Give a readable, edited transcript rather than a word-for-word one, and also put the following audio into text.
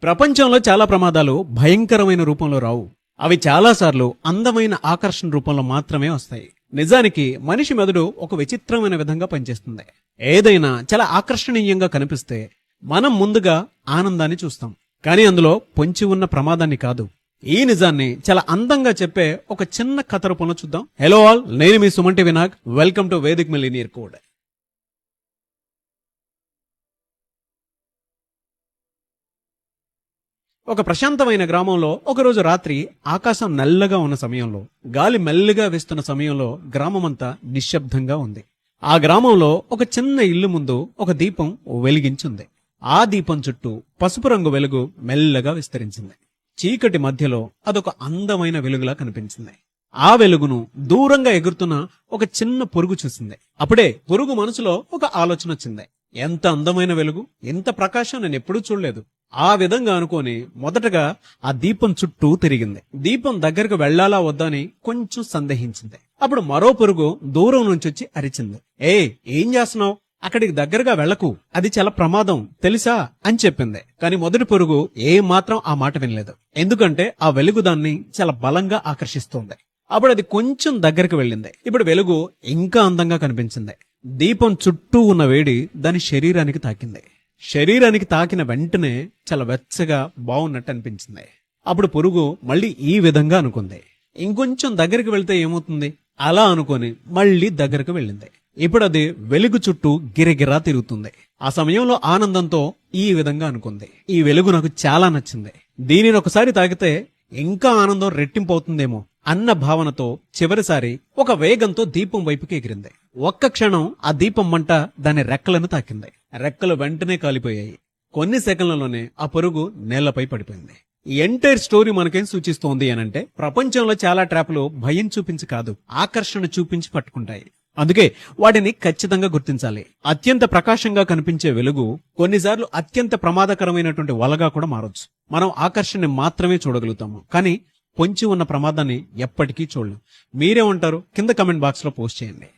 ప్రపంచంలో చాలా ప్రమాదాలు భయంకరమైన రూపంలో రావు. అవి చాలాసార్లు అందమైన ఆకర్షణ రూపంలో మాత్రమే వస్తాయి. నిజానికి మనిషి మెదడు ఒక విచిత్రమైన విధంగా పనిచేస్తుంది. ఏదైనా చాలా ఆకర్షణీయంగా కనిపిస్తే మనం ముందుగా ఆనందాన్ని చూస్తాం, కానీ అందులో పొంచి ఉన్న ప్రమాదాన్ని కాదు. ఈ నిజాన్ని చాలా అందంగా చెప్పే ఒక చిన్న కథ రూపంలో చూద్దాం. హలో ఆల్, నేను మీ Sumanti Vinayak. Welcome to Vedic millionaire code. ఒక ప్రశాంతమైన గ్రామంలో ఒకరోజు రాత్రి ఆకాశం నల్లగా ఉన్న సమయంలో, గాలి మెల్లిగా వేస్తున్న సమయంలో గ్రామమంతా నిశ్శబ్దంగా ఉంది. ఆ గ్రామంలో ఒక చిన్న ఇల్లు ముందు ఒక దీపం వెలిగించింది. ఆ దీపం చుట్టూ పసుపు రంగు వెలుగు మెల్లగా విస్తరించింది. చీకటి మధ్యలో అదొక అందమైన వెలుగులా కనిపించింది. ఆ వెలుగును దూరంగా ఎగురుతున్న ఒక చిన్న పురుగు చూసింది. అప్పుడే పురుగు మనసులో ఒక ఆలోచన వచ్చింది. ఎంత అందమైన వెలుగు, ఎంత ప్రకాశం నేను ఎప్పుడూ చూడలేదు. ఆ విధంగా అనుకోని మొదటగా ఆ దీపం చుట్టూ తిరిగింది. దీపం దగ్గరకు వెళ్లాలా వద్దా అని కొంచెం సందేహించింది. అప్పుడు మరో పురుగు దూరం నుంచి వచ్చి అరిచింది. ఏం చేస్తున్నావు? అక్కడికి దగ్గరగా వెళ్లకు, అది చాలా ప్రమాదం తెలుసా అని చెప్పింది. కానీ మొదటి పురుగు ఏమాత్రం ఆ మాట వినలేదు. ఎందుకంటే ఆ వెలుగు దాన్ని చాలా బలంగా ఆకర్షిస్తోంది. అప్పుడు అది కొంచెం దగ్గరకు వెళ్ళింది. ఇప్పుడు వెలుగు ఇంకా అందంగా కనిపించింది. దీపం చుట్టూ ఉన్న వేడి దాని శరీరానికి తాకింది. శరీరానికి తాకిన వెంటనే చాలా వెచ్చగా బాగున్నట్టు అనిపించింది. అప్పుడు పురుగు మళ్ళీ ఈ విధంగా అనుకుంది, ఇంకొంచెం దగ్గరికి వెళ్తే ఏమవుతుంది? అలా అనుకొని మళ్ళీ దగ్గరకు వెళ్ళింది. ఇప్పుడు అది వెలుగు చుట్టూ గిరగిరా తిరుగుతుంది. ఆ సమయంలో ఆనందంతో ఈ విధంగా అనుకుంది, ఈ వెలుగు నాకు చాలా నచ్చింది, దీనిని ఒకసారి తాకితే ఇంకా ఆనందం రెట్టింపు అవుతుందేమో అన్న భావనతో చివరిసారి ఒక వేగంతో దీపం వైపుకి ఎగిరింది. ఒక్క క్షణం ఆ దీపం మంట దాని రెక్కలను తాకింది. రెక్కలు వెంటనే కాలిపోయాయి. కొన్ని సెకండ్లలోనే ఆ పురుగు నేలపై పడిపోయింది. ఈ ఎంటైర్ స్టోరీ మనకేం సూచిస్తోంది అనంటే, ప్రపంచంలో చాలా ట్రాప్లు భయం చూపించి కాదు, ఆకర్షణ చూపించి పట్టుకుంటాయి. అందుకే వాటిని ఖచ్చితంగా గుర్తించాలి. అత్యంత ప్రకాశంగా కనిపించే వెలుగు కొన్నిసార్లు అత్యంత ప్రమాదకరమైనటువంటి వలగా కూడా మారొచ్చు. మనం ఆకర్షణని మాత్రమే చూడగలుగుతాము, కానీ పొంచి ఉన్న ప్రమాదాన్ని ఎప్పటికీ చూడలేం. మీరేమంటారు? కింద కమెంట్ బాక్స్ లో పోస్ట్ చేయండి.